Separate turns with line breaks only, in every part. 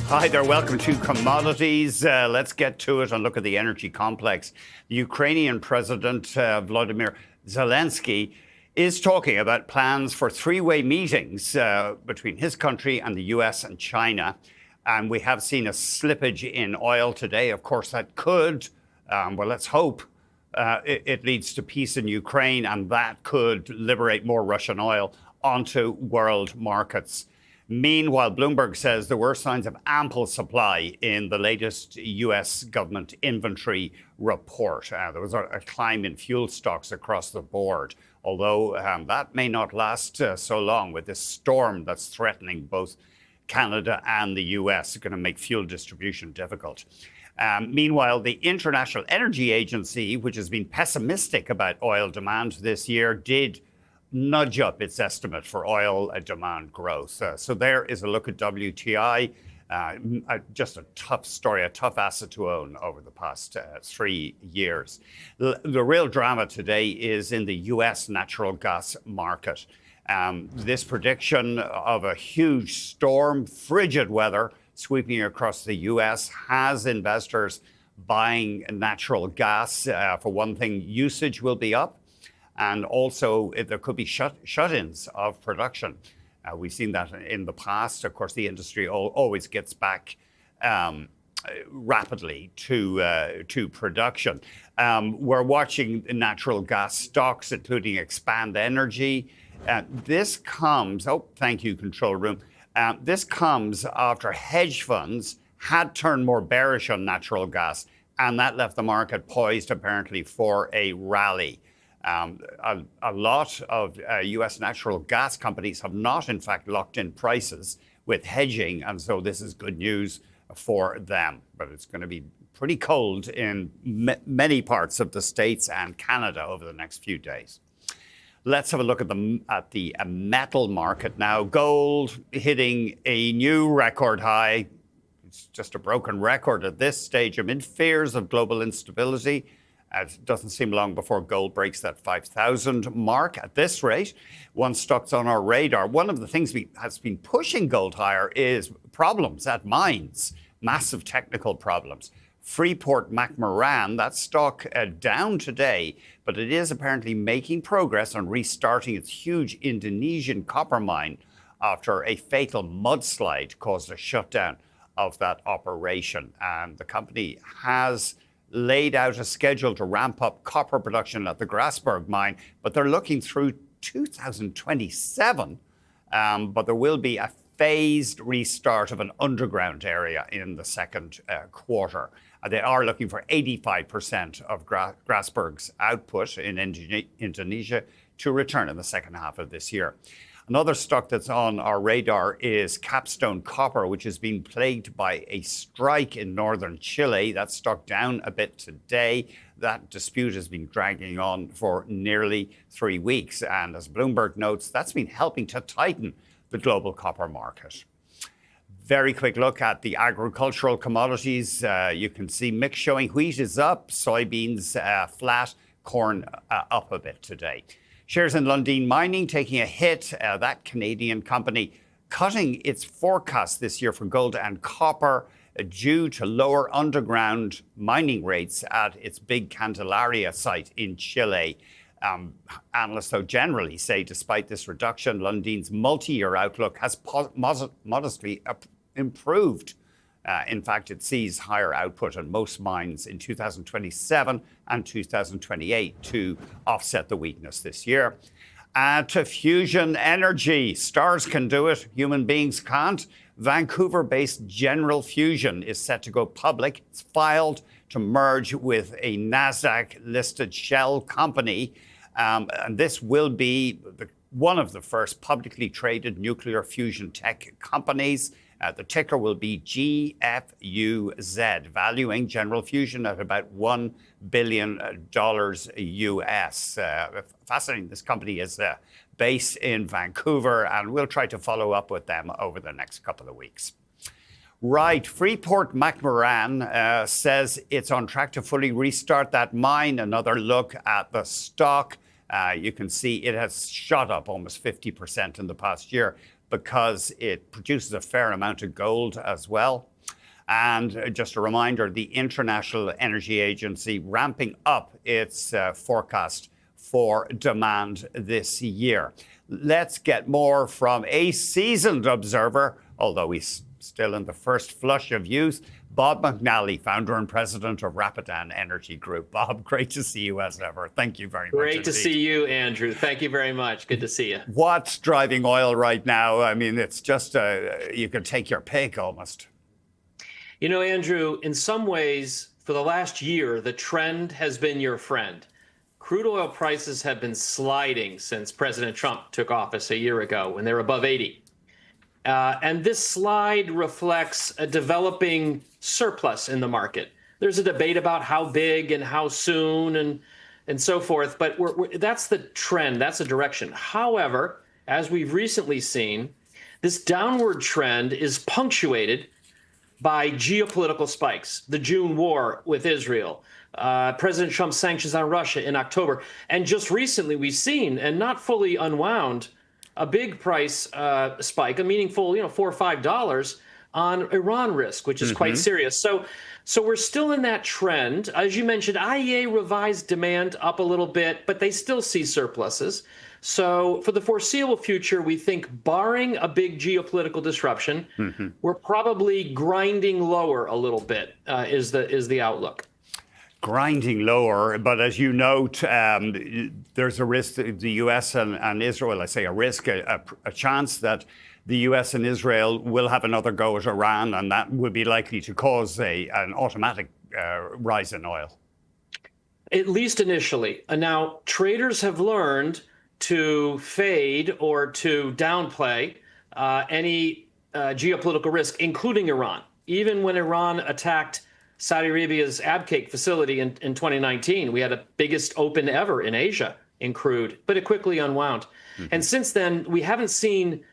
Hi there, welcome to Commodities. Let's get to it and look at the energy complex. The Ukrainian President Volodymyr Zelensky is talking about plans for three-way meetings between his country and the US and China. And we have seen a slippage in oil today. Of course, that could, let's hope, it leads to peace in Ukraine, and that could liberate more Russian oil onto world markets. Meanwhile, Bloomberg says there were signs of ample supply in the latest US government inventory report. There was a climb in fuel stocks across the board, although that may not last so long with this storm that's threatening both Canada and the US. It's going to make fuel distribution difficult. Meanwhile, the International Energy Agency, which has been pessimistic about oil demand this year, did nudge up its estimate for oil demand growth. So there is a look at WTI. Just a tough story, a tough asset to own over the past 3 years. The real drama today is in the US natural gas market. This prediction of a huge storm, frigid weather sweeping across the US has investors buying natural gas. For one thing, usage will be up. And also, there could be shut-ins of production. We've seen that in the past. Of course, the industry always gets back rapidly to production. We're watching natural gas stocks, including Expand Energy. This comes, thank you, control room. This comes after hedge funds had turned more bearish on natural gas, and that left the market poised, apparently, for a rally. A lot of US natural gas companies have not, in fact, locked in prices with hedging, and so this is good news for them. But it's going to be pretty cold in many parts of the States and Canada over the next few days. Let's have a look at the metal market now. Gold hitting a new record high. It's just a broken record at this stage amid fears of global instability. It doesn't seem long before gold breaks that 5,000 mark at this rate. One stock's on our radar. One of the things has been pushing gold higher is problems at mines, massive technical problems. Freeport-McMoRan, that stock down today, but it is apparently making progress on restarting its huge Indonesian copper mine after a fatal mudslide caused a shutdown of that operation. And the company has laid out a schedule to ramp up copper production at the Grasberg mine, but they're looking through 2027. But there will be a phased restart of an underground area in the second quarter. They are looking for 85% of Grasberg's output in Indonesia to return in the second half of this year. Another stock that's on our radar is Capstone Copper, which has been plagued by a strike in northern Chile. That stock down a bit today. That dispute has been dragging on for nearly 3 weeks. And as Bloomberg notes, that's been helping to tighten the global copper market. Very quick look at the agricultural commodities. You can see mix showing wheat is up, soybeans flat, corn up a bit today. Shares in Lundin Mining taking a hit. That Canadian company cutting its forecast this year for gold and copper due to lower underground mining rates at its big Candelaria site in Chile. Analysts, though, generally say, despite this reduction, Lundin's multi-year outlook has modestly improved. In fact, it sees higher output on most mines in 2027 and 2028 to offset the weakness this year. To fusion energy. Stars can do it. Human beings can't. Vancouver-based General Fusion is set to go public. It's filed to merge with a NASDAQ-listed shell company. And this will be one of the first publicly traded nuclear fusion tech companies. The ticker will be GFUZ, valuing General Fusion at about $1 billion US. Fascinating. This company is based in Vancouver, and we'll try to follow up with them over the next couple of weeks. Right. Freeport-McMoRan says it's on track to fully restart that mine. Another look at the stock. You can see it has shot up almost 50% in the past year, because it produces a fair amount of gold as well. And just a reminder, the International Energy Agency ramping up its forecast for demand this year. Let's get more from a seasoned observer, although he's still in the first flush of youth, Bob McNally, founder and president of Rapidan Energy Group. Bob, great to see you as ever. Thank you very much.
Great to see you, Andrew. Thank you very much. Good to see you.
What's driving oil right now? I mean, it's just, you could take your pick almost.
You know, Andrew, in some ways, for the last year, the trend has been your friend. Crude oil prices have been sliding since President Trump took office a year ago when they were above 80. And this slide reflects a developing surplus in the market. There's a debate about how big and how soon and so forth, but that's the trend, that's the direction. However, as we've recently seen, this downward trend is punctuated by geopolitical spikes. The June war with Israel, President Trump's sanctions on Russia in October, and just recently we've seen, and not fully unwound, a big price spike, a meaningful, $4 or $5 on Iran risk, which is quite serious. So we're still in that trend. As you mentioned, IEA revised demand up a little bit, but they still see surpluses. So for the foreseeable future, we think barring a big geopolitical disruption, we're probably grinding lower a little bit is the outlook.
Grinding lower, but as you note, there's a risk that the U.S. and Israel, I say a risk, a chance that the U.S. and Israel will have another go at Iran, and that would be likely to cause an automatic rise in oil.
At least initially. Now, traders have learned to fade or to downplay any geopolitical risk, including Iran. Even when Iran attacked Saudi Arabia's Abqaiq facility in 2019, we had the biggest open ever in Asia in crude, but it quickly unwound. And since then, we haven't seen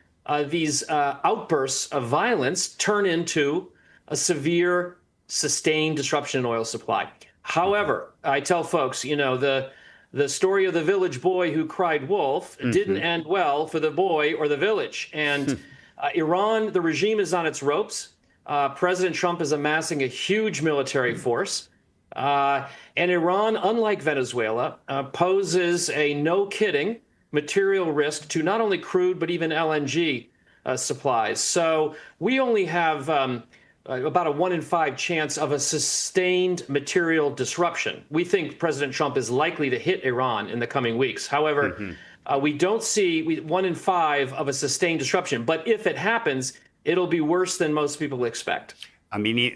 these outbursts of violence turn into a severe, sustained disruption in oil supply. However, I tell folks, the story of the village boy who cried wolf didn't end well for the boy or the village. And Iran, the regime is on its ropes. President Trump is amassing a huge military force. And Iran, unlike Venezuela, poses a no-kidding material risk to not only crude, but even LNG supplies. So we only have about a 1 in 5 chance of a sustained material disruption. We think President Trump is likely to hit Iran in the coming weeks. However, we don't see 1 in 5 of a sustained disruption. But if it happens, it'll be worse than most people expect.
I mean,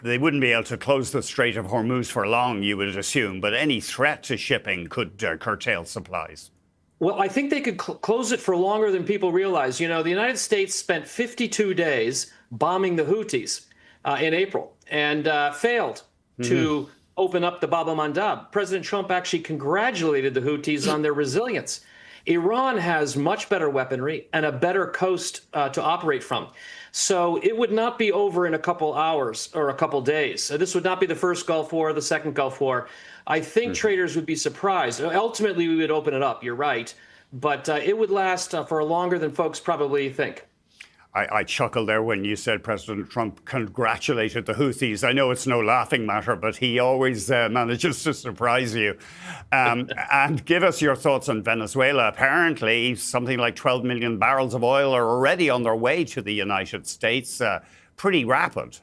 they wouldn't be able to close the Strait of Hormuz for long, you would assume, but any threat to shipping could curtail supplies.
Well, I think they could close it for longer than people realize. The United States spent 52 days bombing the Houthis in April and failed to open up the Bab el-Mandab. President Trump actually congratulated the Houthis on their resilience. Iran has much better weaponry and a better coast to operate from. So it would not be over in a couple hours or a couple days. This would not be the first Gulf War, the second Gulf War. I think traders would be surprised. Ultimately, we would open it up. You're right. But it would last for longer than folks probably think.
I chuckled there when you said President Trump congratulated the Houthis. I know it's no laughing matter, but he always manages to surprise you. And give us your thoughts on Venezuela. Apparently, something like 12 million barrels of oil are already on their way to the United States. Pretty rapid.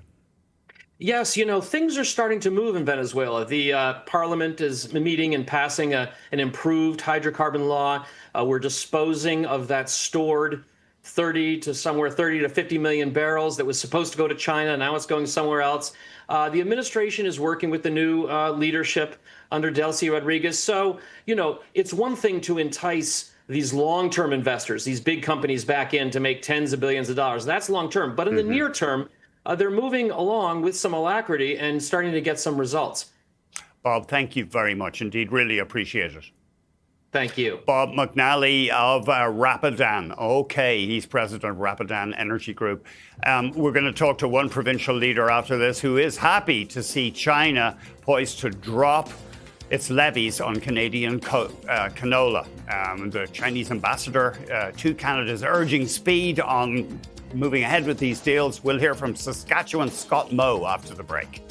Yes, things are starting to move in Venezuela. The parliament is meeting and passing an improved hydrocarbon law. We're disposing of that stored 30 to 50 million barrels that was supposed to go to China. Now it's going somewhere else. The administration is working with the new leadership under Delcy Rodriguez. So, it's one thing to entice these long-term investors, these big companies back in to make tens of billions of dollars. That's long-term. But in the near term, they're moving along with some alacrity and starting to get some results.
Bob, thank you very much indeed. Really appreciate it.
Thank you.
Bob McNally of Rapidan. Okay, he's president of Rapidan Energy Group. We're going to talk to one provincial leader after this who is happy to see China poised to drop its levies on Canadian canola. The Chinese ambassador to Canada is urging speed on moving ahead with these deals. We'll hear from Saskatchewan's Scott Moe after the break.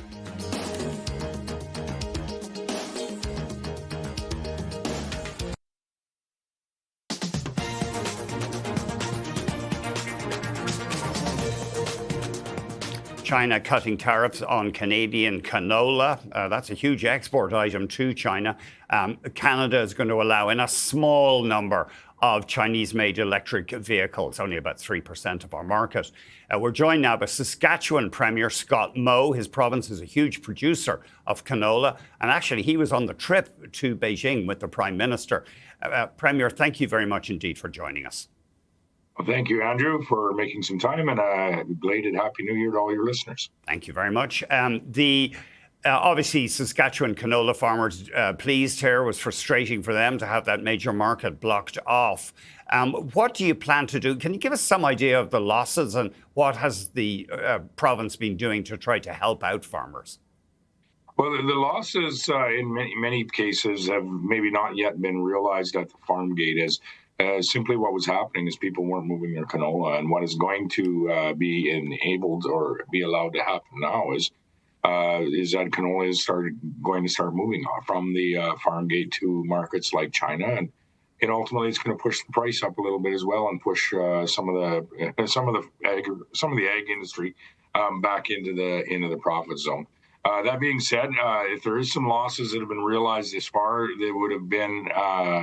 China cutting tariffs on Canadian canola. That's a huge export item to China. Canada is going to allow in a small number of Chinese-made electric vehicles, only about 3% of our market. We're joined now by Saskatchewan Premier Scott Moe. His province is a huge producer of canola, and actually he was on the trip to Beijing with the Prime Minister. Premier, thank you very much indeed for joining us.
Well, thank you, Andrew, for making some time, and a belated Happy New Year to all your listeners.
Thank you very much. Obviously, Saskatchewan canola farmers pleased here. It was frustrating for them to have that major market blocked off. What do you plan to do? Can you give us some idea of the losses and what has the province been doing to try to help out farmers?
Well, the losses in many cases have maybe not yet been realized at the farm gate as simply what was happening is people weren't moving their canola. And what is going to be enabled or be allowed to happen now is that canola is going to start moving off from the farm gate to markets like China, and ultimately it's going to push the price up a little bit as well, and push some of the ag industry back into the profit zone. That being said, if there is some losses that have been realized this far, there would have been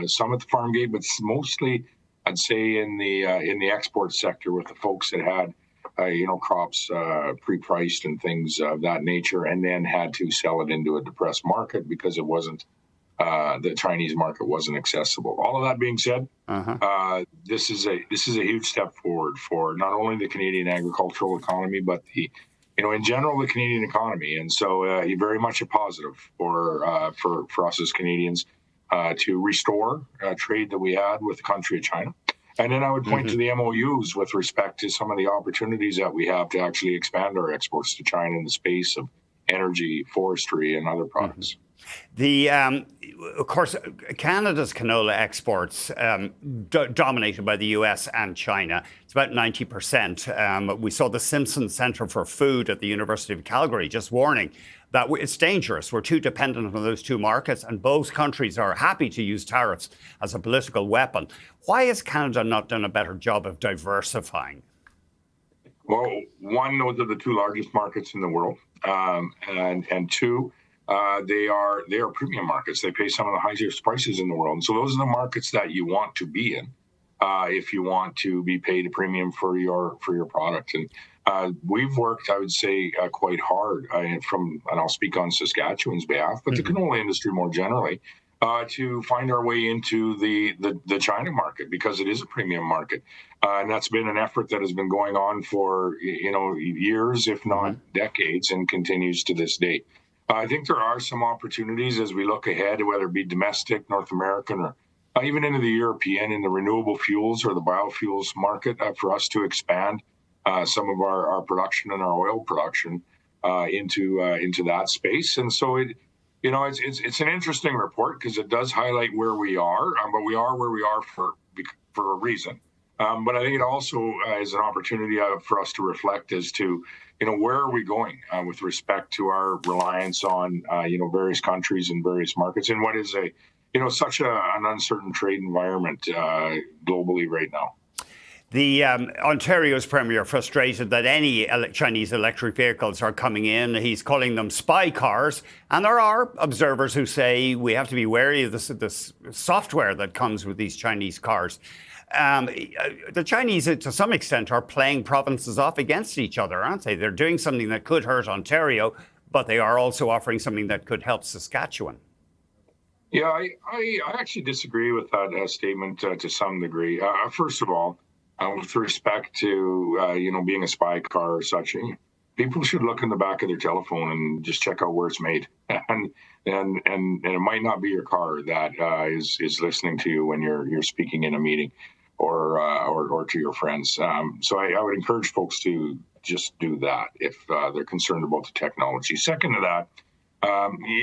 some at the farm gate, but mostly, I'd say, in the export sector with the folks that had crops pre-priced and things of that nature, and then had to sell it into a depressed market because it wasn't the Chinese market wasn't accessible. All of that being said, this is a huge step forward for not only the Canadian agricultural economy, but in general, the Canadian economy. And so very much a positive for us as Canadians to restore trade that we had with the country of China. And then I would point to the MOUs with respect to some of the opportunities that we have to actually expand our exports to China in the space of energy, forestry, and other products.
Of course, Canada's canola exports dominated by the US and China. It's about 90%. We saw the Simpson Centre for Food at the University of Calgary just warning that it's dangerous. We're too dependent on those two markets, and both countries are happy to use tariffs as a political weapon. Why has Canada not done a better job of diversifying?
Well, one, those are the two largest markets in the world, and two, they are premium markets. They pay some of the highest prices in the world. And so those are the markets that you want to be in if you want to be paid a premium for your product. And we've worked, I would say, quite hard and I'll speak on Saskatchewan's behalf, but the canola industry more generally, to find our way into the China market, because it is a premium market. And that's been an effort that has been going on for years, if not decades, and continues to this day. I think there are some opportunities as we look ahead, whether it be domestic, North American, or even into the European, in the renewable fuels or the biofuels market, for us to expand some of our production and our oil production into that space. And so it's an interesting report because it does highlight where we are, but we are where we are for a reason. But I think it also is an opportunity for us to reflect as to where are we going with respect to our reliance on various countries and various markets, and what is such an uncertain trade environment globally right now.
The Ontario's premier frustrated that any Chinese electric vehicles are coming in. He's calling them spy cars. And there are observers who say we have to be wary of this software that comes with these Chinese cars. The Chinese, to some extent, are playing provinces off against each other, aren't they? They're doing something that could hurt Ontario, but they are also offering something that could help Saskatchewan.
Yeah, I actually disagree with that statement to some degree. First of all, with respect to being a spy car or such, people should look in the back of their telephone and just check out where it's made, and it might not be your car that is listening to you when you're speaking in a meeting, or to your friends. So I would encourage folks to just do that if they're concerned about the technology. Second to that,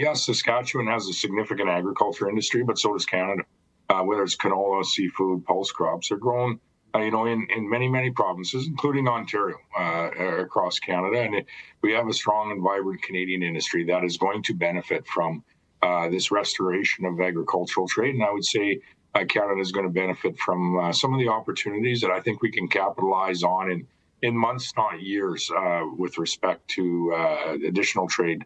yes, Saskatchewan has a significant agriculture industry, but so does Canada. Whether it's canola, seafood, pulse crops, they're grown in many provinces, including Ontario, across Canada. And we have a strong and vibrant Canadian industry that is going to benefit from this restoration of agricultural trade. And I would say Canada is going to benefit from some of the opportunities that I think we can capitalize on in months, not years, with respect to additional trade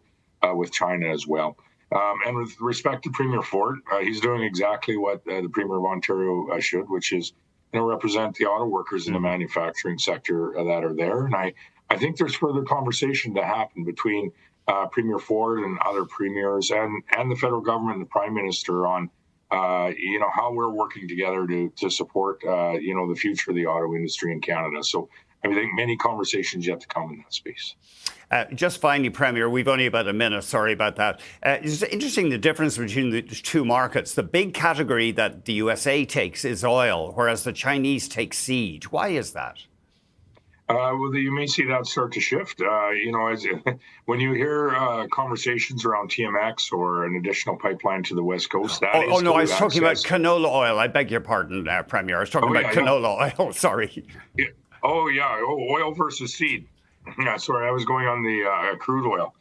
with China as well. And with respect to Premier Ford, he's doing exactly what the Premier of Ontario should, which is represent the auto workers in the manufacturing sector that are there. And I think there's further conversation to happen between Premier Ford and other premiers and the federal government and the Prime Minister on how we're working together to support the future of the auto industry in Canada. So I think many conversations yet to come in that space.
Just finally, Premier, we've only about a minute. Sorry about that. It's interesting the difference between the two markets. The big category that the USA takes is oil, whereas the Chinese take seed. Why is that?
Well, you may see that start to shift. When you hear conversations around TMX or an additional pipeline to the West Coast,
I was talking about canola oil. I beg your pardon, Premier. I was talking about canola oil. Sorry.
Yeah. Oil versus seed. Yeah, sorry, I was going on the crude oil.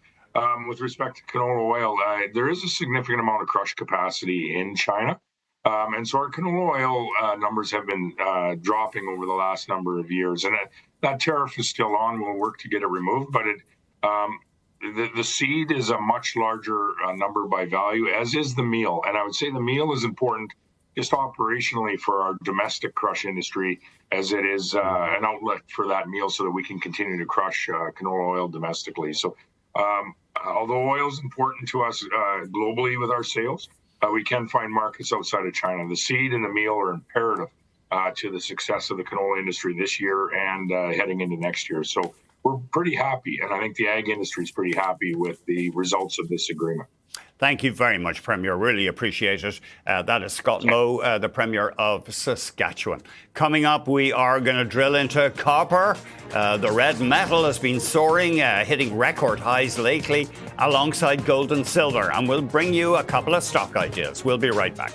With respect to canola oil, there is a significant amount of crush capacity in China. And so our canola oil numbers have been dropping over the last number of years. And that tariff is still on. We'll work to get it removed. But the seed is a much larger number by value, as is the meal. And I would say the meal is important just operationally for our domestic crush industry, as it is an outlet for that meal so that we can continue to crush canola oil domestically. So although oil is important to us globally with our sales, we can find markets outside of China. The seed and the meal are imperative to the success of the canola industry this year and heading into next year. So we're pretty happy, and I think the ag industry is pretty happy with the results of this agreement.
Thank you very much, Premier. Really appreciate it. That is Scott Moe, the Premier of Saskatchewan. Coming up, we are going to drill into copper. The red metal has been soaring, hitting record highs lately, alongside gold and silver. And we'll bring you a couple of stock ideas. We'll be right back.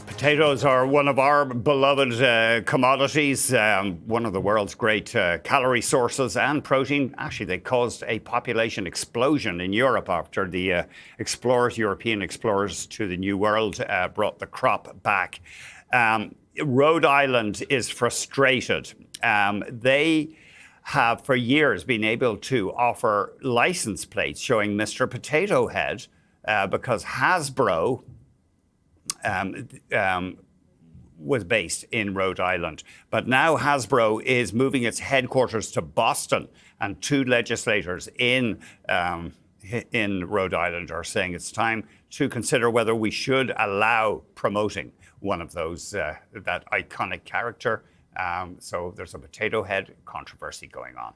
Potatoes are one of our beloved commodities, one of the world's great calorie sources and protein. Actually, they caused a population explosion in Europe after the European explorers to the New World brought the crop back. Rhode Island is frustrated. They have for years been able to offer license plates showing Mr. Potato Head because Hasbro was based in Rhode Island. But now Hasbro is moving its headquarters to Boston, and two legislators in Rhode Island are saying it's time to consider whether we should allow promoting one of those, that iconic character. So there's a potato head controversy going on.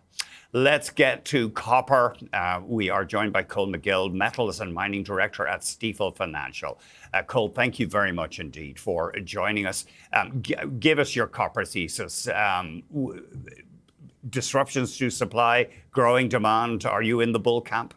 Let's get to copper. We are joined by Cole McGill, Metals and Mining Director at Stifel Financial. Cole, thank you very much indeed for joining us. Give us your copper thesis. Disruptions to supply, growing demand. Are you in the bull camp?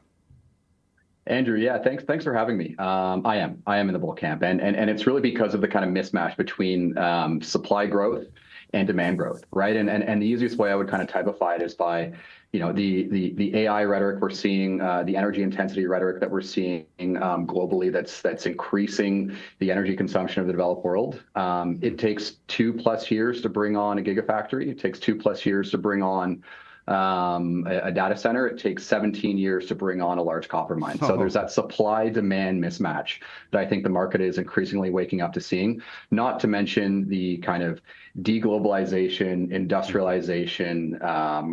Andrew, yeah, thanks for having me. I am in the bull camp, and it's really because of the kind of mismatch between supply growth and demand growth, right? And the easiest way I would kind of typify it is by, the AI rhetoric we're seeing, the energy intensity rhetoric that we're seeing globally that's increasing the energy consumption of the developed world. It takes 2+ years to bring on a gigafactory. It takes 2+ years to bring on a data center. It takes 17 years to bring on a large copper mine. So there's that supply-demand mismatch that I think the market is increasingly waking up to seeing, not to mention the kind of deglobalization, industrialization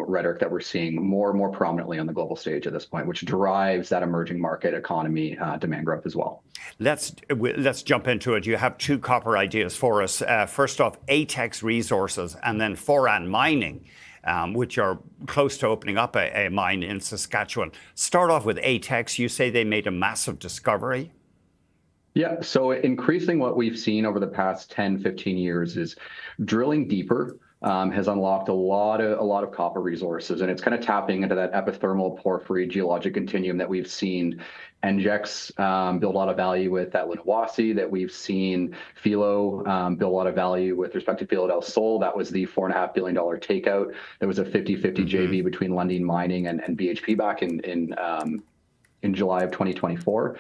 rhetoric that we're seeing more and more prominently on the global stage at this point, which drives that emerging market economy demand growth as well.
Let's jump into it. You have two copper ideas for us. First off, Atex Resources, and then Foran Mining, which are close to opening up a mine in Saskatchewan. Start off with Atex. You say they made a massive discovery.
Yeah, so increasing what we've seen over the past 10, 15 years is drilling deeper has unlocked a lot of copper resources, and it's kind of tapping into that epithermal porphyry geologic continuum that we've seen NGEx build a lot of value with at Lunahuasi, that we've seen Filo build a lot of value with respect to Filo del Sol. That was the $4.5 billion takeout. There was a 50-50 JV between Lundin Mining and BHP back in July of 2024.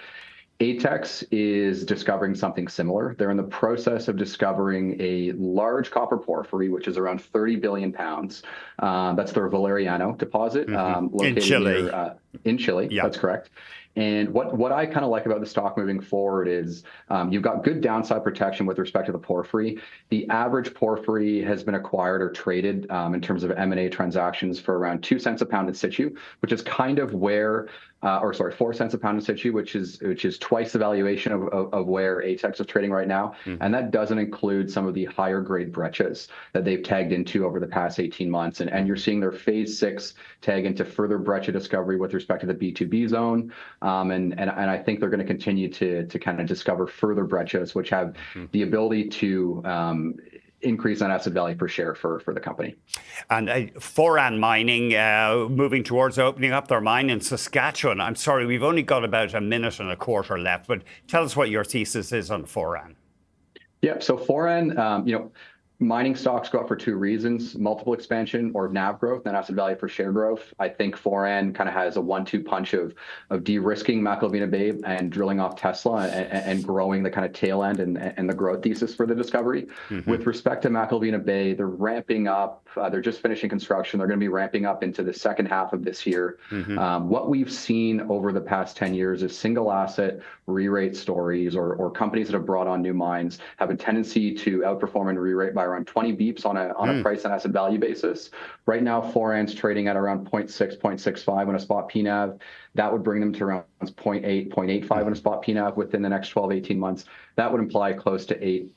ATEX is discovering something similar. They're in the process of discovering a large copper porphyry, which is around 30 billion pounds. That's their Valeriano deposit, located
in Chile.
In Chile,
yeah.
That's correct. And what I kind of like about the stock moving forward is you've got good downside protection with respect to the porphyry. The average porphyry has been acquired or traded in terms of M&A transactions for around 2 cents a pound in situ, which is kind of where, 4 cents a pound in situ, which is twice the valuation of where ATEX is trading right now. And that doesn't include some of the higher grade breccias that they've tagged into over the past 18 months. And you're seeing their phase 6 tag into further breccia discovery with respect to the B2B zone. And I think they're going to continue to kind of discover further breccias, which have the ability to increase on asset value per share for the company.
And Foran Mining moving towards opening up their mine in Saskatchewan. I'm sorry, we've only got about a minute and a quarter left, but tell us what your thesis is on Foran.
Yeah, so Foran, mining stocks go up for 2 reasons: multiple expansion or NAV growth, net asset value per share growth. I think Foran kind of has a 1-2 punch of de-risking McIlvenna Bay and drilling off Tesla and growing the kind of tail end and the growth thesis for the discovery. With respect to McIlvenna Bay, they're ramping up. They're just finishing construction. They're going to be ramping up into the second half of this year. What we've seen over the past 10 years is single asset re-rate stories or companies that have brought on new mines have a tendency to outperform and re-rate by around 20 beeps on a price and asset value basis. Right now, Foran's trading at around 0.6, 0.65 on a spot PNAV. That would bring them to around 0.8, 0.85 on a spot PNAV within the next 12, 18 months. That would imply close to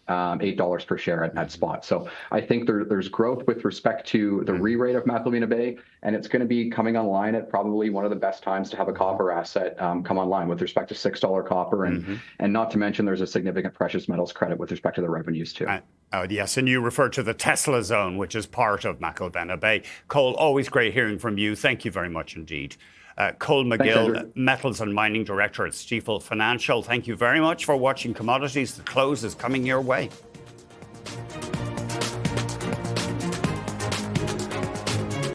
$8 per share at spot. So I think there's growth with respect to the re-rate of McIlvenna Bay, and it's going to be coming online at probably one of the best times to have a copper asset come online with respect to $6 copper. And not to mention there's a significant precious metals credit with respect to the revenues too.
Yes, and you refer to the Tesla zone, which is part of McIlvenna Bay. Cole, always great hearing from you. Thank you very much indeed. Cole McGill,
Thanks,
Metals and Mining Director at Stifel Financial. Thank you very much for watching Commodities. The close is coming your way.